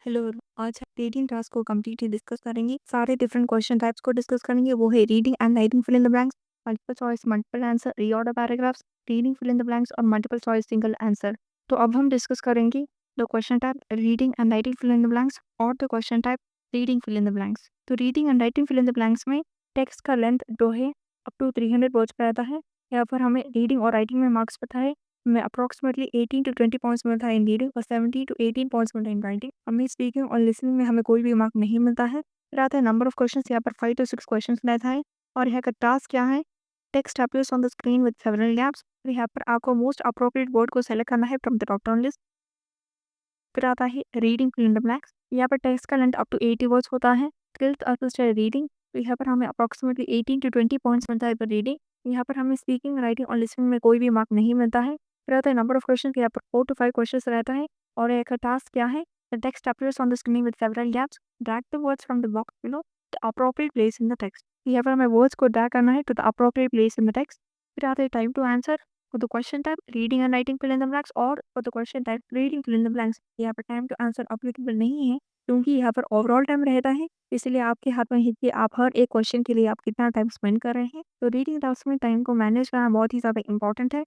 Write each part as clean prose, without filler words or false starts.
Hello, आज हम reading task को कम्प्लीटली डिस्कस करेंगे। सारे डिफरेंट क्वेश्चन टाइप्स को डिस्कस करेंगे। वो है reading and writing fill in the blanks, multiple choice multiple answer, reorder paragraphs, reading fill in the blanks और मल्टीपल चॉइस सिंगल आंसर। तो अब हम डिस्कस करेंगे the question type reading and writing fill in the blanks और the question type reading fill in the blanks. तो reading and writing fill in the blanks में text का length जो है अप टू 300 वर्ड्स का रहता है। यहाँ पर हमें रीडिंग और राइटिंग में मार्क्स पता है। हमें अप्रॉक्सिमेटली 18 to 20 पॉइंट्स मिलता है इन रीडिंग और 17 to 18 पॉइंट्स मिलता है इन राइटिंग। हमें स्पीकिंग और लिसनिंग में हमें कोई भी मार्क नहीं मिलता है। फिर आता है नंबर ऑफ क्वेश्चंस। यहाँ पर 5 to 6 क्वेश्चंस रहता है और यहाँ का टास्क क्या है, text appears on the screen with several gaps. फिर यहाँ पर आपको मोस्ट अप्रोप्रिएट वर्ड को सेलेक्ट करना है from the top down list. फिर आता है reading fill in the blanks. यहाँ पर टेक्स्ट का लेंथ अप टू 80 वर्ड्स होता है। स्किल्स असिस्ट रीडिंग, तो यहाँ पर हमें अप्रॉक्सिमेटली 18 to 20 पॉइंट्स मिलता है पर रीडिंग। यहाँ पर हमें स्पीकिंग, राइटिंग और लिसनिंग में कोई भी मार्क नहीं मिलता है। फिर आता है नंबर ऑफ क्वेश्चन, यहाँ पर 4 to 5 क्वेश्चन रहता है और एक टास्क क्या है, the text appears on the screen with several gaps, drag the words from the box below the appropriate place in the text. यहाँ पर हमें वर्ड्स को ड्रैग करना है to the appropriate place in the text. फिर आता है time to answer for the question type reading and writing fill in the blanks और for the question type reading fill in the blanks। यहाँ पर time to answer applicable नहीं है क्योंकि यहाँ पर ओवरऑल टाइम रहता है, इसलिए आपके हाथ में है कि आप हर एक क्वेश्चन के लिए आप कितना टाइम स्पेंड कर रहे हैं। तो रीडिंग टास्क में टाइम को मैनेज करना बहुत ही ज़्यादा इंपॉर्टेंट है।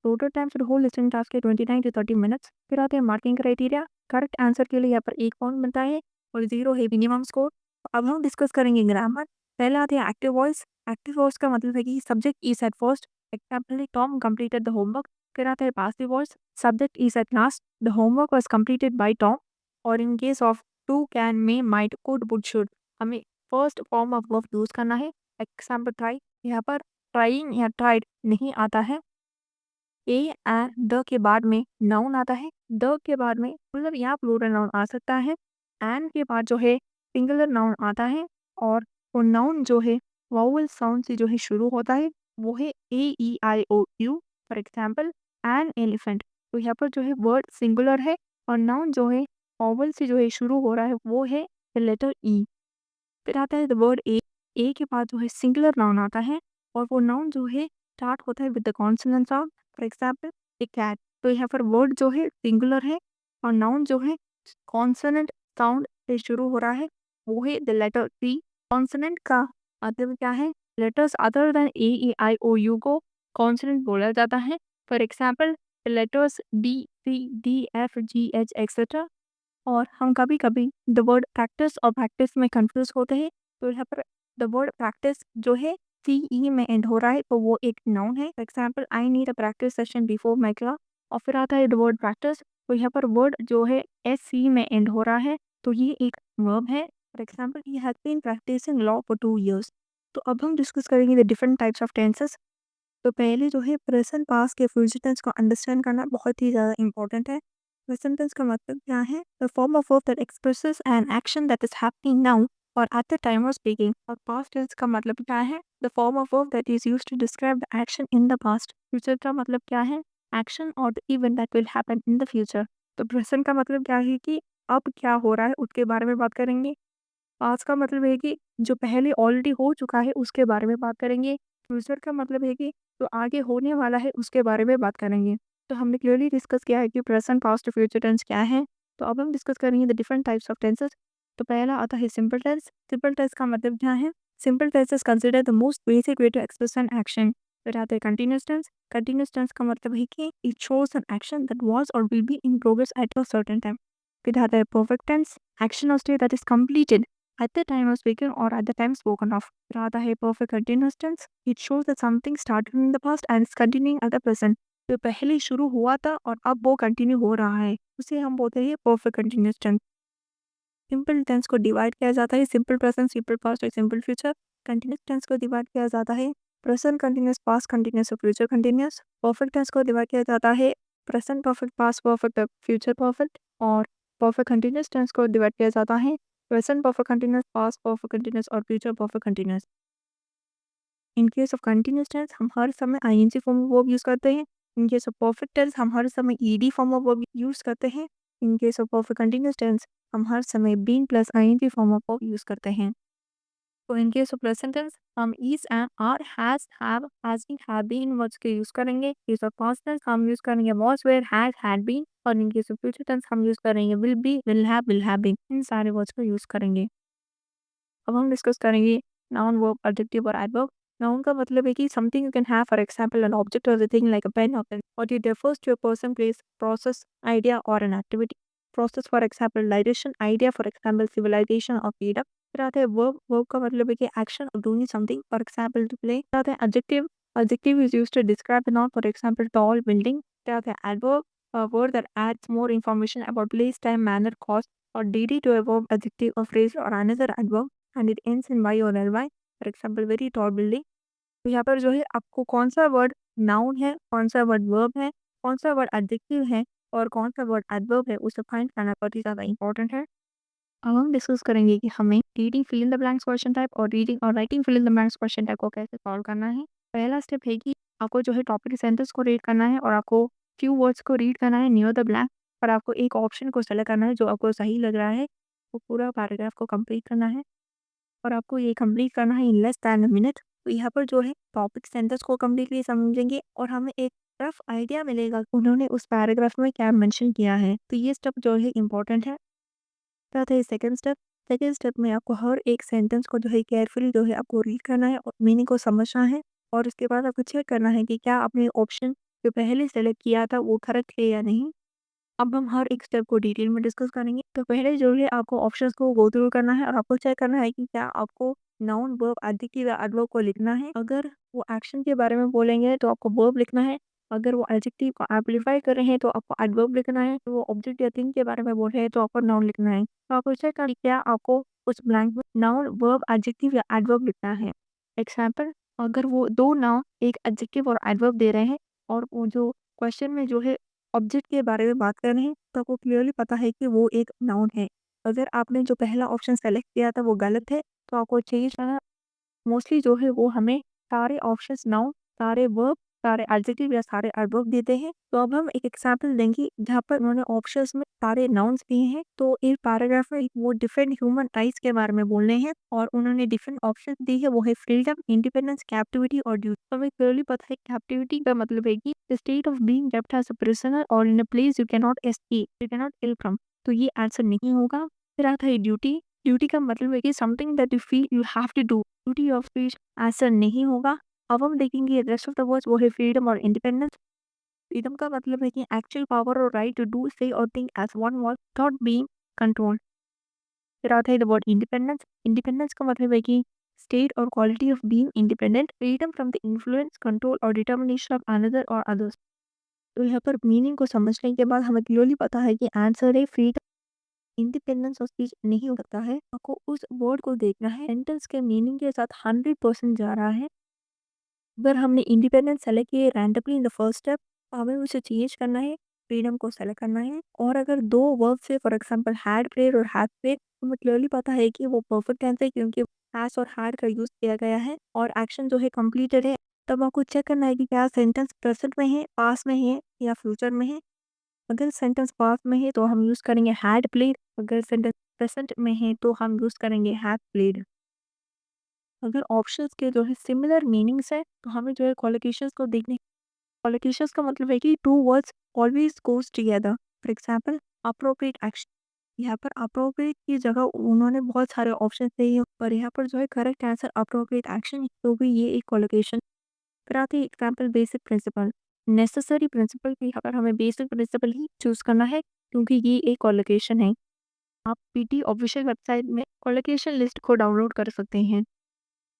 Total time for whole listening task है 29 to 30 मिनट्स। फिर आते हैं मार्किंग क्राइटेरिया। करेक्ट आंसर के लिए यहाँ पर 1 पॉइंट मिलता है और 0 है मिनिमम स्कोर। अब हम डिस्कस करेंगे ग्रामर। पहले आते हैं एक्टिव वॉइस। एक्टिव वॉइस का मतलब है कि subject is at first, example Tom completed the homework. फिर आता है passive voice, subject is at last, the homework was completed by Tom. और in case of to, can, may, might, could, would, should, हमें first form of verb use करना है। Example try, यहाँ पर trying या ट्राइड नहीं आता है। ए एंड द के बाद में नाउन आता है। द के बाद में मतलब यहाँ प्लूरल नाउन आ सकता है। एंड के बाद जो है सिंगुलर नाउन आता है और वो नाउन जो है वाउल साउंड से जो है शुरू होता है, वो है AEIOU। For example an elephant. तो यहाँ पर जो है वर्ड सिंगुलर है और नाउन जो है वाउल से जो है शुरू हो रहा है वो है लेटर ई। फिर आता है द वर्ड ए के बाद जो है सिंगुलर नाउन आता है और वो नाउन जो है स्टार्ट होता है with the consonant sound. For example a cat. तो यहाँ पर वर्ड जो है सिंगुलर है और नाउन जो है कॉन्सोनेंट साउंड से शुरू हो रहा है, वो है द लेटर सी। कॉन्सोनेंट का मतलब क्या है, लेटर्स अदर देन AEIOU को कॉन्सोनेंट बोला जाता है। For example letters BCDFGH etcetera. और हम कभी-कभी द वर्ड प्रैक्टिस और प्रैक्टिस में कंफ्यूज होते हैं। तो यहाँ पर द वर्ड प्रैक्टिस जो है CE में एंड हो रहा है, तो वो एक नाउन है। For example I need a practice session before my class. और फिर आता है द वर्ड प्रैक्टिस, तो यहाँ पर वर्ड जो है SC में एंड हो रहा है, तो ये एक वर्ब है। For example he has been practicing law for 2 years। तो अब हम डिस्कस करेंगे the different types of tenses. तो पहले जो है प्रेजेंट पास्ट के फ्यूचर टेंस को अंडरस्टैंड करना बहुत ही ज़्यादा इंपॉर्टेंट है। प्रेजेंट टेंस का मतलब क्या है, the form of verb that expresses an action that is happening now और at the time of speaking. और पास्ट टेंस का मतलब क्या है, the form of verb that is used to describe the action in the past. Future का मतलब क्या है, एक्शन और the event that will happen in the future. तो प्रेजेंट का मतलब क्या है कि अब क्या हो रहा है उसके बारे में बात करेंगे। पास्ट का मतलब है कि जो पहले ऑलरेडी हो चुका है उसके बारे में बात करेंगे। फ्यूचर का मतलब है कि जो आगे होने वाला है उसके बारे में बात करेंगे। तो हमने क्लियरली डिस्कस किया है कि प्रेजेंट, पास्ट और फ्यूचर टेंस क्या है। तो अब हम डिस्कस करेंगे the different types of tenses. तो पहला आता है सिंपल टेंस। सिंपल टेंस का मतलब क्या है, simple tense is consider the most basic way to express an action. फिर आता है कंटिन्यूस टेंस। कंटिन्यूस टेंस का मतलब है कि it shows an action that was और will be in progress at a certain time. फिर आता है परफेक्ट टेंस, एक्शन और state that is completed at the time of speaking or at the time spoken of। फिर आता है perfect continuous tense, it shows that something started in the past and is continuing at the present। तो पहले शुरू हुआ था और अब वो कंटिन्यू हो रहा है, उसे हम बोलते हैं perfect continuous tense। Simple tense को डिवाइड किया जाता है सिंपल प्रेजेंट, सिंपल पास्ट और सिंपल फ्यूचर। कंटिन्यूस टेंस को डिवाइड किया जाता है प्रेजेंट कंटिन्यूस, पास्ट कंटिन्यूस और फ्यूचर कंटिन्यूस। परफेक्ट टेंस को डिवाइड किया जाता है प्रेजेंट परफेक्ट, पास्ट परफेक्ट और फ्यूचर परफेक्ट। और परफेक्ट कंटिन्यूस टेंस को डिवाइड किया जाता है present perfect continuous, past perfect continuous और future perfect continuous. In case of continuous tense हम हर समय ING form of verb use करते हैं। In case of perfect tense हम हर समय ED form of verb use करते हैं। In case of perfect continuous tense हम हर समय being plus ING form of verb use करते हैं। तो in case of present tense हम is and are has been have been words के यूज करेंगे। केस ऑफ पास्ट टेंस हम यूज करेंगे was where has had been, और in case of future tense हम यूज करेंगे will be will have been. इन सारे वर्ड्स को यूज करेंगे। अब हम डिस्कस करेंगे नाउन वर्ब एडजेक्टिव और एडवर्ब। नाउन का मतलब है कि something you can have, for example an object और थिंग लाइक अ पेन और पेन, और it refers to a person, place, process, idea or an activity. Process for example digestion, idea for example civilization or freedom। फिर आता है verb. Verb का मतलब है कि एक्शन और doing something, for example to play. फिर आता है adjective. Adjective is used to describe the noun, for example tall, building. फिर आता है adverb, a word that adds more information about place, time, manner, cost or deity to a verb, adjective or phrase or another adverb, and it ends in y or ly, for example very tall building. तो यहाँ पर जो है आपको कौन सा word noun है, कौन सा वर्ड वर्ब है, कौन सा वर्ड एडजेक्टिव है और कौन सा वर्ड एडवर्ब है, उसे फाइंड करना बहुत ही ज़्यादा इंपॉर्टेंट है। अब हम डिस्कस करेंगे कि हमें reading fill in the blanks question type और रीडिंग और writing fill in the blanks question type को कैसे सॉल्व करना है। पहला स्टेप है कि आपको जो है टॉपिक सेंटेंस को रीड करना है और आपको फ्यू वर्ड्स को रीड करना है नियर द ब्लैंक, और आपको एक ऑप्शन को सेलेक्ट करना है जो आपको सही लग रहा है। वो पूरा पैराग्राफ को कंप्लीट करना है और आपको ये कंप्लीट करना है in less than a minute. तो यहाँ पर जो है टॉपिक सेंटेंस को कम्प्लीटली समझेंगे और हमें एक रफ आइडिया मिलेगा कि उन्होंने उस पैराग्राफ में क्या मेंशन किया है। तो ये स्टेप जो है इम्पोर्टेंट है। साथ ही सेकंड स्टेप, सेकंड स्टेप में आपको हर एक सेंटेंस को जो है केयरफुली जो है आपको रीड करना है और मीनिंग को समझना है, और उसके बाद आपको चेक करना है कि क्या आपने ऑप्शन जो पहले सेलेक्ट किया था वो करेक्ट है या नहीं। अब हम हर एक स्टेप को डिटेल में डिस्कस करेंगे। तो पहले जो है आपको ऑप्शंस को गो थ्रू करना है और आपको चेक करना है कि क्या आपको नाउन वर्ब एडजेक्टिव या एडवर्ब को लिखना है। अगर वो एक्शन के बारे में बोलेंगे तो आपको वर्ब लिखना है। अगर वो एडजेक्टिव को एम्पलीफाई कर रहे हैं तो आपको एडवर्ब लिखना है। तो वो ऑब्जेक्ट या थिंग के बारे में बोल रहे हैं तो आपको नाउन लिखना है। तो आपको चेक करना है क्या आपको उस ब्लैंक में नाउन वर्ब एडजेक्टिव या एडवर्ब लिखना है। एग्जाम्पल, अगर वो दो नाउन एक एडजेक्टिव और एडवर्ब दे रहे हैं और वो जो क्वेश्चन में जो है ऑब्जेक्ट के बारे में बात कर रहे हैं तो आपको क्लियरली पता है कि वो एक नाउन है। अगर आपने जो पहला ऑप्शन सेलेक्ट किया था वो गलत है तो आपको चेंज करना। मोस्टली जो है वो हमें सारे ऑप्शंस नाउन, सारे वर्ब, सारे एडजेक्टिव या सारे एडवर्ब देते हैं। तो अब हम एक एग्जांपल देंगे जहाँ पर उन्होंने ऑप्शंस में सारे नाउन्स दिए हैं। तो इस पैराग्राफ में वो डिफरेंट ह्यूमन राइट्स के बारे में बोल रहे हैं और उन्होंने डिफरेंट ऑप्शन दी है। वो है फ्रीडम, इंडिपेंडेंस, कैप्टिविटी और ड्यूटी। तो हमें क्लियरली पता है कैप्टिविटी का मतलब है कि the state of being kept as a prisoner और in a place you can not escape, you can not kill from. तो ये आंसर नहीं होगा। फिर आता है ड्यूटी। ड्यूटी का मतलब है कि something that you feel you have to do. Duty of speech answer नहीं होगा। अब हम देखेंगे रेस्ट ऑफ द वर्ड्स, वो है फ्रीडम और इंडिपेंडेंस। फ्रीडम का मतलब है कि एक्चुअल पावर और राइट टू डू से और think as one word not being controlled. फिर आता है द वर्ड इंडिपेंडेंस। इंडिपेंडेंस का मतलब है कि स्टेट और quality of being independent, freedom from the influence, control और डिटर्मिनेशन ऑफ अनदर और अदर्स। तो यहाँ पर मीनिंग को समझने के बाद हमें क्लियरली पता है कि आंसर है फ्रीडम। इंडिपेंडेंस ऑफ स्पीच नहीं हो सकता है। आपको उस वर्ड को देखना है सेंटेंस के मीनिंग के साथ 100% जा रहा है। अगर हमने इंडिपेंडेंस सेलेक्ट किए randomly in the first step, हमें उसे चेंज करना है, फ्रीडम को सेलेक्ट करना है। और अगर दो वर्ब से फॉर एग्जांपल हैड प्लेड और हैव प्लेड, तो हमें क्लियरली पता है कि वो परफेक्ट टेंस है क्योंकि हैज और हैड का यूज किया गया है और एक्शन जो है कंप्लीटेड है। तब आपको चेक करना है कि क्या सेंटेंस प्रेजेंट में है, पास में है या फ्यूचर में है। अगर सेंटेंस पास में है तो हम यूज करेंगे हैड प्लेड, अगर सेंटेंस प्रेजेंट में है तो हम यूज करेंगे हैव प्लेड। अगर ऑप्शंस के जो है सिमिलर मीनिंग्स है तो हमें जो है कोलोकेशंस को देखने। कोलोकेशंस का मतलब है कि two words always goes together. For example appropriate action, यहाँ पर अप्रोप्रिएट की जगह उन्होंने बहुत सारे ऑप्शन दिए हैं पर यहाँ पर जो है करेक्ट आंसर अप्रोप्रिएट एक्शन, तो भी ये एक कोलोकेशन। फिर आती है example basic principle. Necessary principle की यहाँ पर हमें बेसिक प्रिंसिपल ही चूज करना है क्योंकि ये एक कोलोकेशन है। आप पीटी ऑफिशियल वेबसाइट में कोलोकेशन लिस्ट को डाउनलोड कर सकते हैं।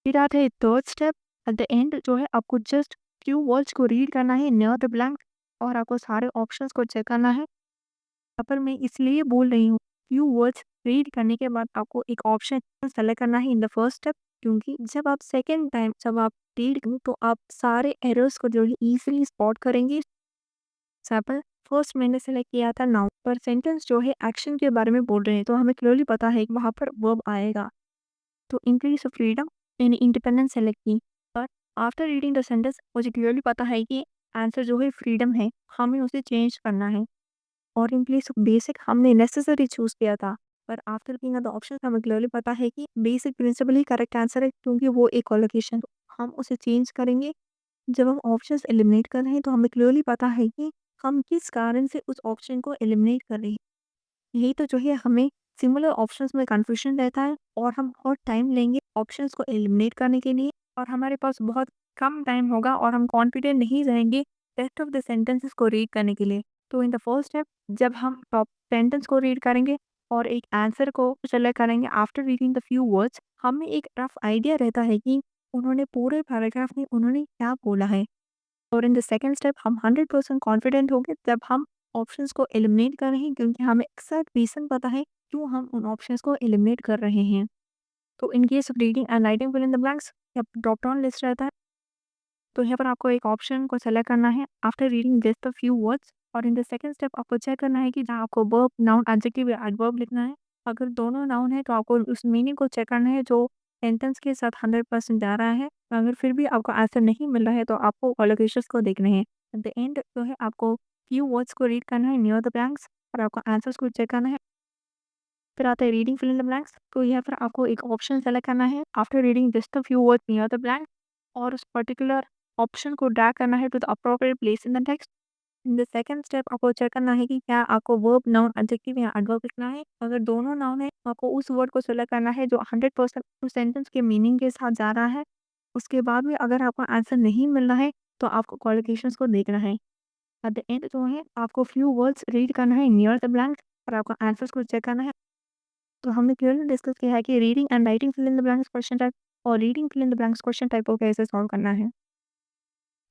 फिर आता है third step. At the end जो है आपको जस्ट फ्यू वर्ड्स को रीड करना है नियर द ब्लैंक और आपको सारे ऑप्शंस को चेक करना है। यहाँ पर मैं इसलिए बोल रही हूँ फ्यू वर्ड्स रीड करने के बाद आपको एक ऑप्शन सेलेक्ट करना है इन द फर्स्ट स्टेप, क्योंकि जब आप सेकेंड टाइम जब आप रीड करें तो आप सारे एरर्स को जो है ईजिली स्पॉट करेंगे। एग्जाम्पल, फर्स्ट मैंने सेलेक्ट किया था नाउन, पर सेंटेंस जो है एक्शन के बारे में बोल रहे हैं तो हमें क्लियरली पता है कि वहाँ पर वर्ब आएगा। तो इंक्रीज ऑफ फ्रीडम मैंने इंडिपेंडेंस सेलेक्ट की, पर आफ्टर रीडिंग द सेंटेंस मुझे क्लियरली पता है कि आंसर जो है फ्रीडम है, हमें उसे चेंज करना है। और इन प्लेस ऑफ बेसिक हमने नेसेसरी चूज किया था। पर after looking at the options हमें क्लियरली पता है कि बेसिक प्रिंसिपल ही करेक्ट आंसर है, क्योंकि वो एक कोलोकेशन हम उसे चेंज करेंगे। जब हम ऑप्शंस एलिमिनेट कर रहे हैं तो हमें क्लियरली पता है कि हम किस कारण से उस ऑप्शन को एलिमिनेट कर रहे हैं। यही तो जो है हमें सिमिलर ऑप्शंस में कन्फ्यूजन रहता है और हम बहुत टाइम लेंगे ऑप्शंस को एलिमिनेट करने के लिए, और हमारे पास बहुत कम टाइम होगा और हम कॉन्फिडेंट नहीं रहेंगे रेस्ट ऑफ द सेंटेंसेस को रीड करने के लिए। तो इन द फर्स्ट स्टेप जब हम टॉप सेंटेंस को रीड करेंगे और एक आंसर को सेलेक्ट करेंगे after reading the few words, हमें एक रफ आइडिया रहता है कि उन्होंने पूरे पैराग्राफ में उन्होंने क्या बोला है। और इन द सेकंड स्टेप हम 100% कॉन्फिडेंट होंगे जब हम ऑप्शंस को एलिमिनेट कर रहे हैं, क्योंकि हमें एग्जैक्ट रीज़न पता है क्यों हम उन ऑप्शंस को एलिमिनेट कर रहे हैं। तो in case of reading and writing fill in the blanks या ड्रॉप डाउन लिस्ट रहता है। तो यहाँ पर आपको एक ऑप्शन को सेलेक्ट करना है after reading just the few words, और इन द सेकंड स्टेप आपको चेक करना है कि जहाँ आपको वर्ब, नाउन, एडजेक्टिव या एडवर्ब लिखना है। अगर दोनों नाउन है तो आपको उस मीनिंग को चेक करना है जो सेंटेंस के साथ 100% जा रहा है। अगर फिर भी आपको आंसर नहीं मिल रहा है तो आपको कोलोकेशंस को देखने हैं। एट द एंड जो है आपको फ्यू वर्ड्स को रीड करना है नियर द ब्लैंक्स, और आपको आंसर्स को चेक करना है। फिर आता है reading fill in the blanks. तो यहाँ पर आपको एक ऑप्शन सेलेक्ट करना है after reading just a few words near the blank, और उस पर्टिकुलर ऑप्शन को ड्रैग करना है to the appropriate place in the text. In the second step आपको चेक करना है कि क्या आपको वर्ब, नाउन, एडजेक्टिव या एडवर्ब लिखना है। अगर दोनों नाउन है तो आपको उस वर्ड को सेलेक्ट करना है जो 100% उस सेंटेंस के मीनिंग के साथ जा रहा है। उसके बाद भी अगर आपको आंसर नहीं मिल रहा है तो आपको क्वालिफिकेशंस को देखना है। एट द एंड जो है आपको फ्यू वर्ड्स रीड करना है नियर द ब्लैंक, और आपको आंसर्स को चेक करना है। तो हमने क्लियरली डिस्कस किया है कि reading and writing fill in the blanks question type और reading fill in the blanks question type को कैसे सॉल्व करना है।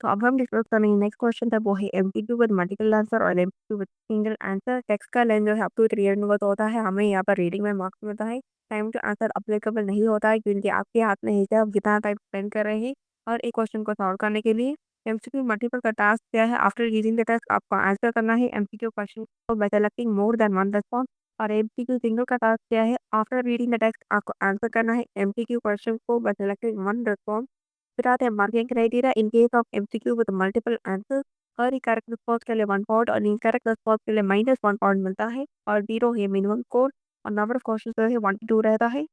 तो अब हम डिस्कस करेंगे नेक्स्ट क्वेश्चन था, वो है एमसीक्यू विद मल्टीपल आंसर और MCQ with single answer. Text का लेंथ जो है अप टू 300 होता है। हमें यहाँ पर रीडिंग में मार्क्स मिलता है। टाइम टू आंसर अप्लीकेबल नहीं होता है, क्योंकि आपके हाथ में है कि आप कितना टाइम स्पेंड कर रहे हैं और एक क्वेश्चन को सॉल्व करने के लिए। एमसीक्यू मल्टीपल का टास्क क्या है, आफ्टर रीडिंग द टेक्स्ट आपको आंसर करना है एमसीक्यू क्वेश्चन को bye selecting more than one response. और एमसीक्यू सिंगल का टास्क क्या है, आफ्टर रीडिंग द टेक्स्ट आपको आंसर करना है एमसीक्यू क्वेश्चन को बाय सेलेक्टिंग वन रेस्पॉन्स। फिर आते हैं marking criteria in case of MCQ with multiple answer. Her correct response के लिए 1 पॉइंट और इनकरेक्ट रिस्पॉन्स के लिए -1 पॉइंट मिलता है, और 0 है मिनिमम स्कोर, और नंबर ऑफ क्वेश्चन जो है 1 to 2 रहता है।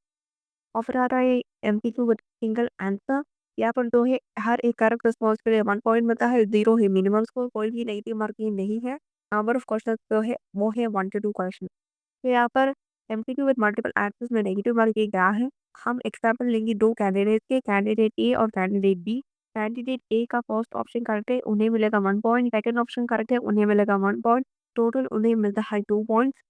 और फिर आता है एमसीक्यू विद सिंगल आंसर। यहाँ पर जो है हर एक करेक्ट रिस्पॉन्स के लिए 1 पॉइंट मिलता है, 0 है मिनिमम स्कोर, कोई भी नेगेटिव मार्किंग नहीं है। नंबर ऑफ क्वेश्चन जो है वो है 1 to 2 क्वेश्चन। तो यहाँ पर एमसीक्यू विद मल्टीपल आंसर्स में नेगेटिव मार्किंग क्या है, हम एग्जाम्पल लेंगे दो कैंडिडेट के, कैंडिडेट ए और कैंडिडेट बी। कैंडिडेट ए का फर्स्ट ऑप्शन करेक्ट है, उन्हें मिलेगा 1 पॉइंट। सेकंड ऑप्शन करेक्ट है, उन्हें मिलेगा 1 पॉइंट। टोटल उन्हें मिलता है 2 पॉइंट्स।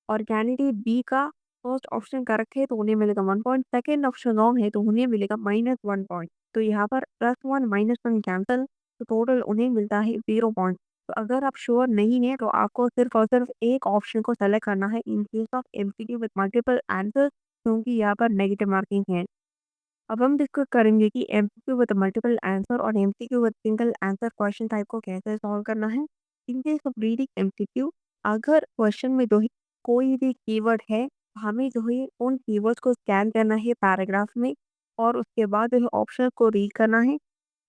और कैंडिडेट बी का फर्स्ट ऑप्शन करेक्ट है तो उन्हें मिलेगा 1 पॉइंट। सेकंड ऑप्शन रॉन्ग है तो उन्हें मिलेगा -1 पॉइंट। तो यहाँ पर +1 -1 कैंसल, तो टोटल उन्हें मिलता है 0 पॉइंट। तो अगर आप श्योर नहीं है तो आपको सिर्फ और सिर्फ एक ऑप्शन को सेलेक्ट करना है इन case of MCQ with multiple answer, क्योंकि यहाँ पर नेगेटिव मार्किंग है। अब हम डिस्कस करेंगे कि एमसीक्यू विद मल्टीपल आंसर और MCQ with single answer question type को कैसे सॉल्व करना है। इन केस ऑफ रीडिंग एमसीक्यू, अगर क्वेश्चन में जो है कोई भी कीवर्ड है, हमें जो है उन कीवर्ड्स को स्कैन करना है पैराग्राफ में, और उसके बाद जो है ऑप्शन को रीड करना है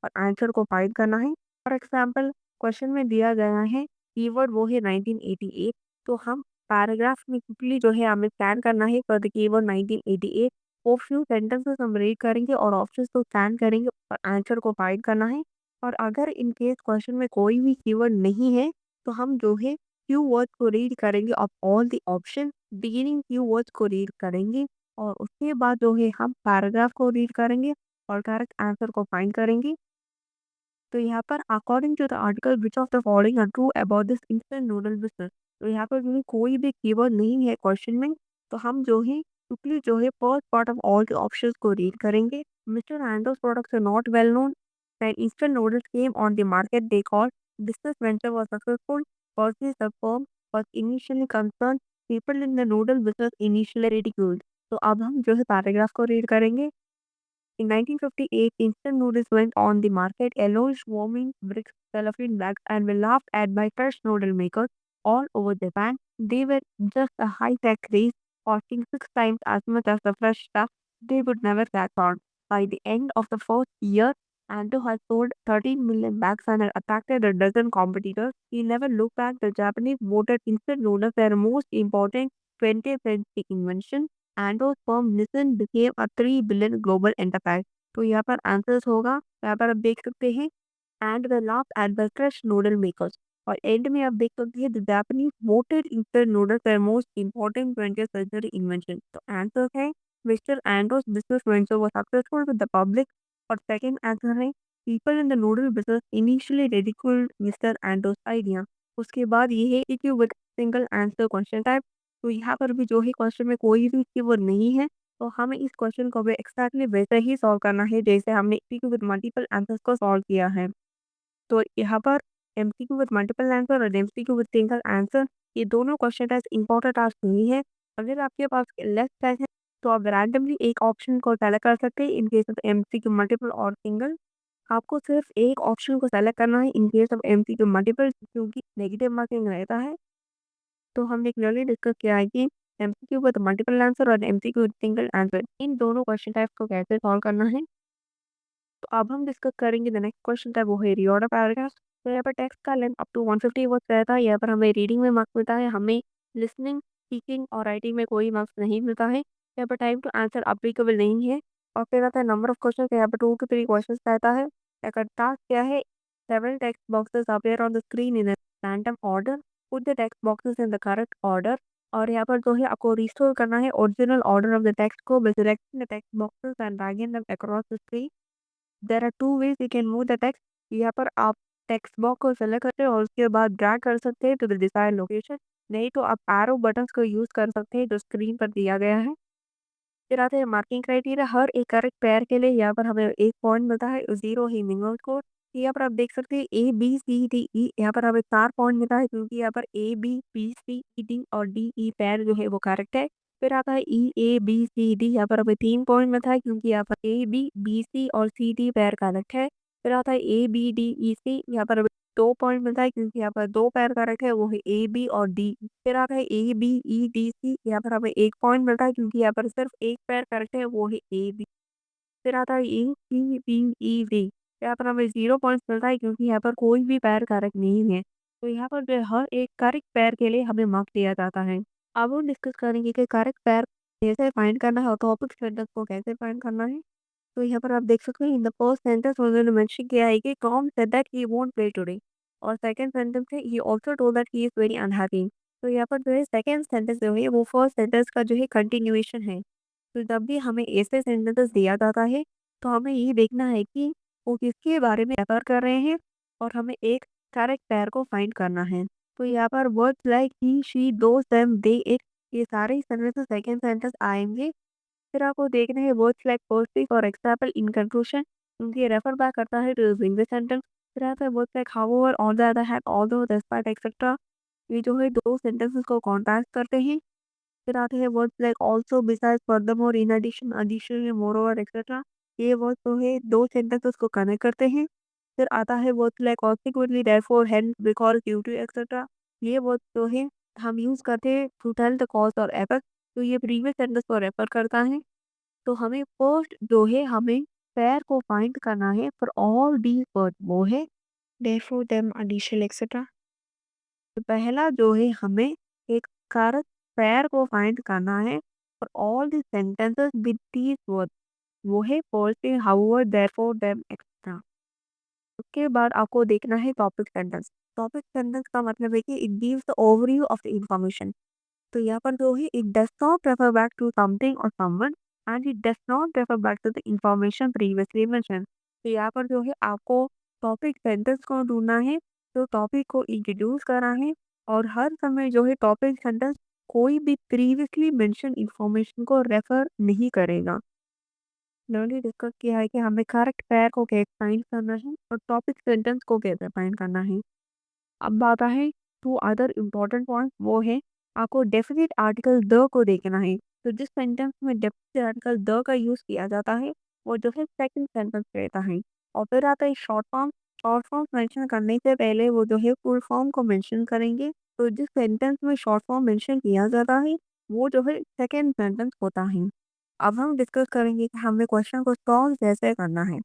और आंसर को फाइंड करना है। फॉर एग्जाम्पल क्वेश्चन में दिया गया है कीवर्ड वो है 1988, तो हम पैराग्राफ में क्विकली जो है हमें स्कैन करना है फॉर द कीवर्ड 1988। वो फ्यू सेंटेंसेस हम रीड करेंगे और ऑप्शंस को स्कैन करेंगे और आंसर को फाइंड करना है। और अगर इन केस क्वेश्चन में कोई भी कीवर्ड नहीं है तो हम जो है फ्यू वर्ड्स को रीड करेंगे of all the option, beginning few words को रीड करेंगे, और उसके बाद जो है हम पैराग्राफ को रीड करेंगे और करेक्ट आंसर को फाइंड करेंगे। तो यहाँ पर according to the article which of the following are true about this instant noodle business. तो यहाँ पर जो है कोई भी कीवर्ड नहीं है क्वेश्चन में, तो हम जो है क्विकली जो है first part of all the options को रीड करेंगे। Mister Nando's products are not well known. When instant noodles came on the market, they called business venture was successful. Purchase the firm was initially concerned. People in the noodle business initially ridiculed. तो अब हम जो है paragraph को read करेंगे। In 1958, instant noodles went on the market, alone swarming bricks, cellophane bags, and were laughed at by fresh noodle makers all over Japan. They were just a high-tech craze, costing 6 times as much as the fresh stuff they would never catch on. By the end of the first year, Ando had sold 13 million bags and had attracted a dozen competitors. He never looked back. The Japanese voted instant noodles their most important 20th century invention, Andos firm Nissan became a 3 billion global enterprise. तो यहाँ पर answers होगा, यहाँ पर आप देख सकते हैं and the last at the fresh noodle makers. और एंड में आप देख सकते हैं the Japanese voted instant noodles their most important 20th century invention. तो आंसर है mister Ando's business venture was successful with the public. और सेकंड आंसर है people in the noodle business initially ridiculed mister Ando's आइडिया. उसके बाद ये है कि with single answer question type. तो यहाँ पर भी जो है क्वेश्चन में कोई भी कीवर्ड नहीं है, तो हमें इस क्वेश्चन को भी एक्जैक्टली वैसे ही सॉल्व करना है जैसे हमने एमसीक्यू विद मल्टीपल आंसर्स को सॉल्व किया है. तो यहाँ पर एमसीक्यू विद मल्टीपल आंसर और एमसीक्यू विद सिंगल आंसर, ये दोनों क्वेश्चन टाइप्स इंपॉर्टेंट टास्क नहीं है. अगर आपके पास लेस टाइम है तो आप रैंडमली एक ऑप्शन को सेलेक्ट कर सकते हैं in case of MCQ multiple और सिंगल. आपको सिर्फ एक ऑप्शन को सेलेक्ट करना है इन केस ऑफ एमसीक्यू मल्टीपल, क्योंकि नेगेटिव मार्किंग रहता है. तो हमने क्लियरली डिस्कस किया है कि एमसीक्यू विद मल्टीपल आंसर और एमसीक्यू विद सिंगल आंसर, इन दोनों क्वेश्चन टाइप्स को कैसे सॉल्व करना है. तो अब हम डिस्कस करेंगे द नेक्स्ट क्वेश्चन टाइप, वो है रीऑर्डर पैराग्राफ. तो यहाँ पर टेक्स्ट का लेंथ अप टू 150 वर्ड्स रहता है. यहाँ पर हमें रीडिंग में मार्क्स मिलता है, हमें लिसनिंग, स्पीकिंग और राइटिंग में कोई मार्क्स नहीं मिलता है. यहाँ पर टाइम टू आंसर अप्लीकेबल नहीं है. और फिर आता है नंबर ऑफ क्वेश्चन, यहाँ पर 2 to 3 क्वेश्चन रहता है. यहाँ टास्क क्या है, several text boxes appear on the screen in random order, put the text boxes in the correct order. और यहाँ पर जो है आपको रिस्टोर करना है original order of the text को by selecting the text boxes and dragging them across the screen. There are two ways you can move the text. यहाँ पर आप टेक्स्ट बॉक्स को सेलेक्ट करते हैं और उसके बाद ड्रैग कर सकते हैं टू द डिजायर्ड लोकेशन. नहीं तो आप एरो बटन्स को यूज कर सकते हैं जो स्क्रीन पर दिया गया है. फिर आते हैं मार्किंग क्राइटेरिया. हर एक करेक्ट पेयर के लिए यहाँ पर हमें 1 पॉइंट मिलता है, 0 ही मिनिमम स्कोर. यहाँ पर आप देख सकते हैं A B C D E, यहाँ पर हमें 4 पॉइंट मिलता है क्योंकि यहाँ पर A B B C D और डी ई पेयर जो है वो करेक्ट है. फिर आता है ई ए बी सी डी, यहाँ पर हमें 3 पॉइंट मिलता है क्योंकि यहाँ पर ए बी बी सी और सी डी पेयर करेक्ट है. फिर आता है ए बी डी ई सी, यहाँ पर हमें 2 पॉइंट मिलता है क्योंकि यहाँ पर 2 पेयर करेक्ट है, वो है ए बी और डी. फिर आता है A B E D C, यहाँ पर हमें 1 पॉइंट मिलता है क्योंकि यहाँ पर सिर्फ एक पेयर करेक्ट है, वो है ए बी. फिर आता है ई सी बी ई डी, यहाँ पर हमें 0 पॉइंट्स मिलता है क्योंकि यहाँ पर कोई भी पेयर करेक्ट नहीं है. तो यहाँ पर जो है हर एक करेक्ट पेयर के लिए हमें मार्क दिया जाता है. अब हम डिस्कस करेंगे कि करेक्ट पेयर कैसे फाइंड करना है और टॉपिक सेंटेंस को कैसे फाइंड करना है. तो यहाँ पर आप देख सकते हैं इन द फर्स्ट सेंटेंस उन्होंने मेंशन किया है कि Tom said that he won't play today. और सेकंड सेंटेंस है ही also told that he is very unhappy. तो यहाँ पर जो है सेकंड सेंटेंस जो है वो फर्स्ट सेंटेंस का जो है कंटिन्यूएशन है. तो जब भी हमें ऐसे सेंटेंसेस दिया जाता है तो हमें ये देखना है कि वो किसके बारे में रेफर कर रहे हैं और हमें एक करेक्ट पेयर को फाइंड करना है. तो यहाँ पर words like he she those them they it, ये सारे सेंटेंसेस सेकंड सेंटेंस आएंगे. फिर आपको देखना है वर्ड्स लाइक पर्सपेक्ट और एग्जाम्पल इन कंक्लूजन, उनके रेफर बैक करता है टू इंग्लिश सेंटेंस. फिर आता है words like however, on the other hand, although, despite etcetera, ये जो है दो सेंटेंसेस को कॉन्ट्रास्ट करते हैं. फिर आते हैं words like also, besides, furthermore, in addition, additionally, moreover etcetera, ये वर्ड्स जो है दो सेंटेंसेस को कनेक्ट करते हैं. फिर आता है words like consequently, therefore, hence, because, due to etcetera, ये वर्ड्स जो है हम यूज करते हैं टू टेल द कॉज और इफेक्ट. तो ये प्रीवियस सेंटेंस को रेफर करता है. तो हमें फर्स्ट जो है हमें पेयर को फाइंड करना है फॉर ऑल दीज वर्ड, वो है देयरफॉर, देम, एडिशन एक्सेट्रा. तो पहला जो है हमें एक करेक्ट पेयर को फाइंड करना है for all the sentences with these word, वो है first however, therefore, them etcetera. उसके बाद आपको देखना है टॉपिक सेंटेंस. टॉपिक सेंटेंस का मतलब है कि it gives the overview of the information. तो यहाँ पर जो है it does not refer back to something और someone and it does not refer back to the information previously mention. तो यहाँ पर जो है आपको टॉपिक सेंटेंस को ढूंढना है, तो टॉपिक को इंट्रोड्यूस करना है. और हर समय जो है टॉपिक सेंटेंस कोई भी प्रीवियसली मेंशन इंफॉर्मेशन को रेफर नहीं करेगा. क्लियरली डिस्कस किया है कि हमें करेक्ट पेयर को कैसे फाइंड करना है और टॉपिक सेंटेंस को कैसे फाइंड करना है. अब आता है टू अदर इम्पोर्टेंट पॉइंट, वो है आपको डेफिनेट आर्टिकल द को देखना है. तो जिस सेंटेंस में डेफिनेट आर्टिकल द का यूज किया जाता है वो जो है सेकंड सेंटेंस रहता है. और फिर आता है short form. Short form mention करने से पहले वो जो है फुल फॉर्म को मेंशन करेंगे. तो जिस सेंटेंस में शॉर्ट फॉर्म मेंशन किया जाता है वो जो है सेकंड सेंटेंस होता है. अब हम डिस्कस करेंगे कि हमें क्वेश्चन को सॉल्व कैसे करना है.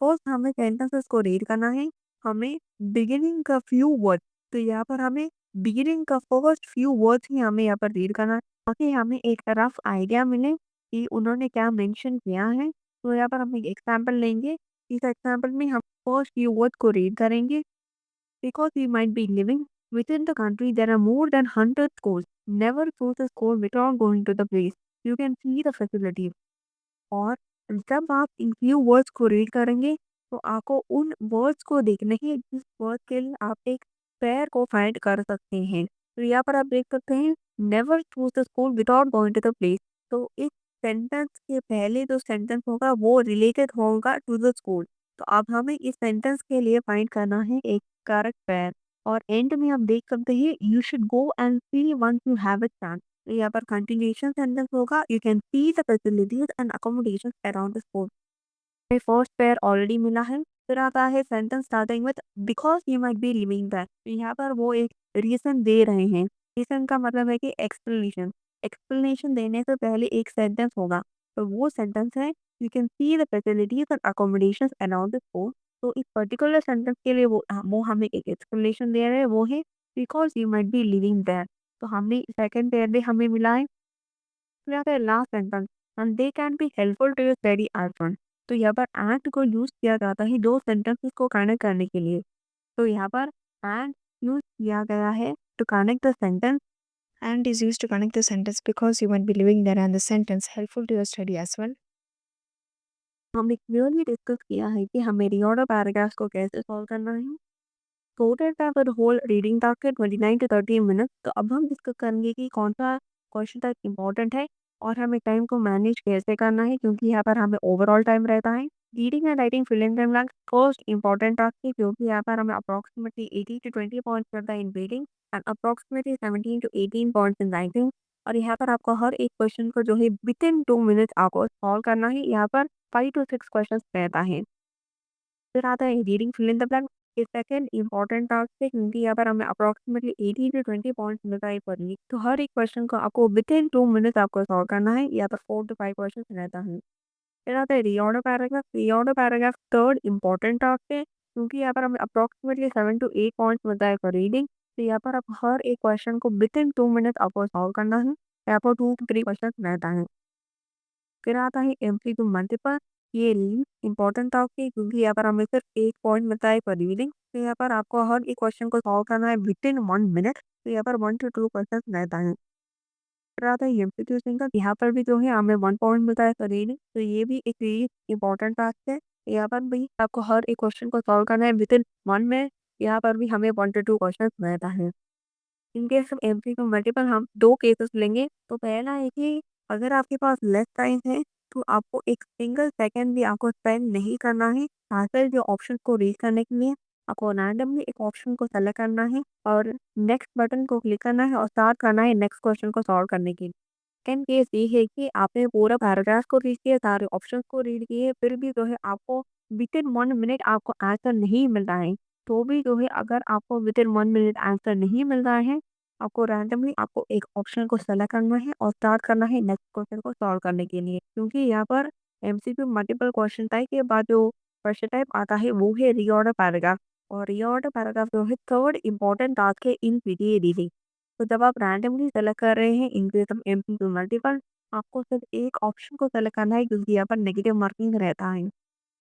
फर्स्ट हमें सेंटेंसेस को रीड करना है. हमें बिगिनिंग का फ्यू वर्ड, तो यहाँ पर हमें बिगिनिंग का फर्स्ट फ्यू वर्ड्स ही हमें यहाँ पर रीड करना है ताकि हमें एक रफ आइडिया मिले कि उन्होंने क्या मेंशन किया है। तो यहाँ पर हम एक एग्जांपल लेंगे। इस एग्जांपल में हम फर्स्ट फ्यू वर्ड्स को रीड करेंगे। Because we might be living within the country, there are more than 100 schools. Never choose a school without going to the place. You can see the facilities. और जब आप in few words को read करेंगे तो आपको उन words को देखने ही जिस वर्ड के लिए आप एक पेयर को फाइंड कर सकते हैं। तो यहाँ पर आप देख सकते हैं never choose the school without going to the place. तो इस सेंटेंस के पहले जो सेंटेंस होगा वो रिलेटेड होगा टू द स्कूल। तो अब हमें इस सेंटेंस के लिए फाइंड करना है एक करेक्ट पेयर। और एंड में आप देख सकते हैं you should go and see once you have it chance. यहाँ पर कंटिन्यूएशन सेंटेंस होगा you can see the facilities and accommodation around the school. हमें फर्स्ट पेयर ऑलरेडी मिला है। फिर आता है sentence starting with because you might be living that. यहाँ पर वो एक रीजन दे रहे हैं। रीजन का मतलब है कि एक्सप्लेनेशन। एक्सप्लेनेशन देने से पहले एक सेंटेंस होगा। तो वो सेंटेंस है you can see the facilities and accommodation around the school. तो इस पर्टिकुलर सेंटेंस के लिए वो हमें एक एक्सप्लेनेशन दे रहे हैं वो है because you might be living that. तो हमने सेकंड पेयर में हमें मिला है। फिर आता है last sentence and they can be helpful to your study as one. तो यहाँ पर एंड को यूज किया जाता है दो सेंटेंसेस को कनेक्ट करने के लिए। तो यहाँ पर एंड यूज किया गया है to connect the sentence. And is used to connect the sentence because you might be living there and the sentence helpful to your study as well. हमने क्लियरली डिस्कस किया है कि हमें रीऑर्डर पैराग्राफ्स को कैसे सॉल्व करना है। Total time for the whole reading task है 29 to 30 मिनट। तो अब हम डिस्कस करेंगे कि कौन सा क्वेश्चन टाइप इम्पोर्टेंट है और हमें टाइम को मैनेज कैसे करना है क्योंकि यहाँ पर हमें ओवरऑल टाइम रहता है। Reading and writing fill in the blanks first important task है क्योंकि यहाँ पर हमें अप्रॉक्सीमेटली 18 to 20 पॉइंट्स मिलता है इन reading and approximately 17 to 18 points in writing. और यहाँ पर आपको हर एक क्वेश्चन को जो है विद इन 2 मिनट आपको सॉल्व करना है। यहाँ पर 5 to 6 क्वेश्चन रहता है। फिर आता है reading fill in the blank. ये सेकंड इंपॉर्टेंट टास्क है क्योंकि यहाँ पर हमें अप्रॉक्सीमेटली 18 to 20 पॉइंट्स मिलता है पर वीक। तो हर एक क्वेश्चन को आपको विद इन 2 मिनट आपको सॉल्व करना है। यहाँ पर 4 to 5 क्वेश्चन रहता है। फिर आता है reorder paragraph. Reorder paragraph third important task है क्योंकि यहाँ पर हमें अप्रॉक्सीमेटली 7 to 8 पॉइंट्स मिलता है फॉर रीडिंग। तो यहाँ पर आप हर एक क्वेश्चन को विद इन 2 मिनट आपको सॉल्व करना है। यहाँ पर 2 to 3 क्वेश्चन रहता है। फिर आता है एमसीक्यू मल्टीपल। ये लीस्ट इंपॉर्टेंट टास्क है क्योंकि यहाँ पर हमें सिर्फ एक पॉइंट मिलता है पर रीडिंग। तो यहाँ पर आपको हर एक क्वेश्चन को सॉल्व करना है विद इन 1 मिनट। तो यहाँ पर 1 to 2 क्वेश्चन रहता है। फिर आता है एमसीक्यू सिंगल। यहाँ पर भी जो है हमें 1 पॉइंट मिलता है पर रीडिंग। तो ये भी एक इंपॉर्टेंट टास्क है। यहाँ पर भी आपको हर एक क्वेश्चन को सॉल्व करना है विद इन 1 मिनट। यहाँ पर भी हमें 1 to 2 क्वेश्चन रहता है। इन केस ऑफ एमसीक्यू मल्टीपल हम दो केसेस लेंगे। तो पहला है कि अगर आपके पास लेस टाइम है तो आपको एक सिंगल सेकंड भी आपको स्पेंड नहीं करना है। आंसर जो ऑप्शन को रीड करने के लिए आपको रैंडमली एक ऑप्शन को सेलेक्ट करना है और नेक्स्ट बटन को क्लिक करना है और स्टार्ट करना है नेक्स्ट क्वेश्चन को सॉल्व करने के लिए। सेकंड केस ये है कि आपने पूरा पैराग्राफ को रीड किया, सारे ऑप्शंस को रीड किए, फिर भी जो है आपको विद इन 1 मिनट आपको आंसर नहीं मिल रहा है। तो भी जो है अगर आपको विद इन 1 मिनट आंसर नहीं मिल रहा है, आपको रैंडमली आपको एक ऑप्शन को सेलेक्ट करना है और स्टार्ट करना है नेक्स्ट क्वेश्चन को सॉल्व करने के लिए। क्योंकि यहाँ पर एमसीक्यू मल्टीपल क्वेश्चन टाइप के बाद जो क्वेश्चन टाइप आता है वो है रीऑर्डर पैराग्राफ। और रीऑर्डर पैराग्राफ जो है थर्ड इंपॉर्टेंट टास्क है इन पीडीए रीडिंग। तो जब आप रैंडमली सेलेक्ट कर रहे हैं in case of MCQ multiple, आपको सिर्फ एक ऑप्शन को सेलेक्ट करना है क्योंकि यहाँ पर नेगेटिव मार्किंग रहता है।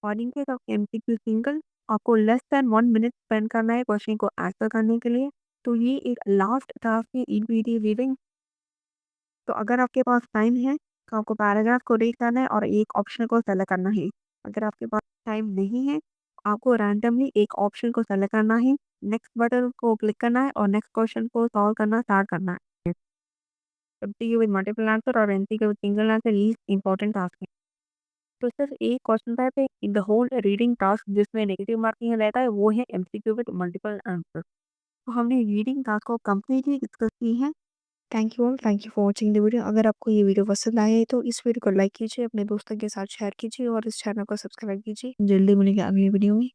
और in case of MCQ single, आपको लेस देन 1 मिनट स्पेंड करना है क्वेश्चन को आंसर करने के लिए। तो ये एक लास्ट टास्क है इन पीडीए रीडिंग। तो अगर आपके पास टाइम है तो आपको पैराग्राफ को रीड करना है और एक ऑप्शन को सेलेक्ट करना है। अगर आपके पास टाइम नहीं है, आपको रैंडमली एक ऑप्शन को सेलेक्ट करना है, नेक्स्ट बटन को क्लिक करना है और नेक्स्ट क्वेश्चन को सॉल्व करना स्टार्ट करना है। एमसीक्यू विद मल्टीपल आंसर और MCQ with single answer least important task है। तो सिर्फ एक क्वेश्चन टाइप है in the whole reading task जिसमें नेगेटिव मार्किंग रहता है वो है एमसीक्यू विद मल्टीपल आंसर। तो हमने रीडिंग टास्क को कंप्लीटली डिस्कस की है। Thank you all, thank you for watching the video. अगर आपको ये वीडियो पसंद आए है तो इस वीडियो को लाइक कीजिए, अपने दोस्तों के साथ शेयर कीजिए और इस चैनल को सब्सक्राइब कीजिए। जल्दी मिलेंगे अगली वीडियो में।